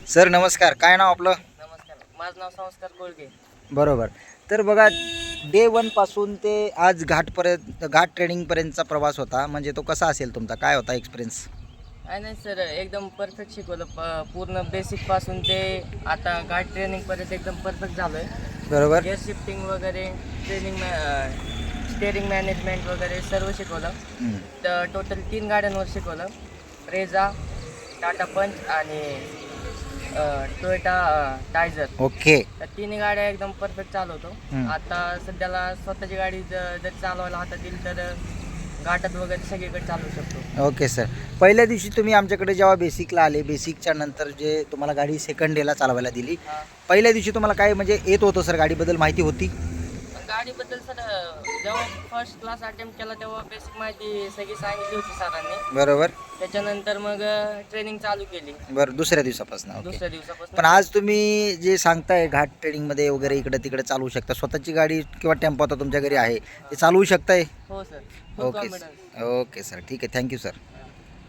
Sir नमस्कार, काय नाव आपलं? नमस्कार, माझं नाव संस्कार कोळगे. बरोबर. तर बघा, डे 1 पासून ते आज घाटपर्यंत, घाट ट्रेनिंगपर्यंतचा प्रवास होता. म्हणजे तो कसा असेल तुमचा, काय होता एक्सपिरियन्स? काय नाही सर, एकदम परफेक्ट शिकवलं. पूर्ण बेसिकपासून ते आता गार्ड ट्रेनिंगपर्यंत एकदम परफेक्ट झालो आहे. बरोबर. गेअर शिफ्टिंग वगैरे, ट्रेनिंग स्टेअरिंग मॅनेजमेंट वगैरे सर्व शिकवलं. हम्म. तर टोटल 3 गाड्यांवर शिकवलं. रेझा, टाटा पंच आणि टोयोटा टायझर. ओके. तर तिन्ही गाड्या एकदम परफेक्ट चालवतो. हम्म. आता सध्याला स्वतःची गाडी जर चालवायला हातात येईल तर घाटात वगैरे सगळीकडे चालवू शकतो. Okay sir. पहिल्या दिवशी तुम्ही आमच्याकडे जेव्हा बेसिकला आले, बेसिकच्या नंतर जे तुम्हाला गाडी सेकंड डेला चालवायला दिली, हा. पहिल्या दिवशी तुम्हाला काय म्हणजे येत होतं सर, गाडीबद्दल माहिती होती? गाडीबद्दल सर, जेव्हा फर्स्ट क्लास अटेम्प्ट केला तेव्हा बेसिक माहिती सगळी सांगितली होती सरांनी. बरोबर. त्याच्यानंतर मग ट्रेनिंग चालू केली बरं, दुसऱ्या दिवसापासून. ओके. दुसऱ्या दिवसापासून. पण आज तुम्ही जे सांगताय घाट ट्रेनिंगमध्ये वगैरे इकडे तिकडे चालवू शकता, स्वतःची गाडी किंवा टेम्पो आता तुमच्या घरी आहे ते चालवू शकताय? हो सर, फुल ओके कॉन्फिडन्स. ओके सर, ठीक आहे. Thank you sir.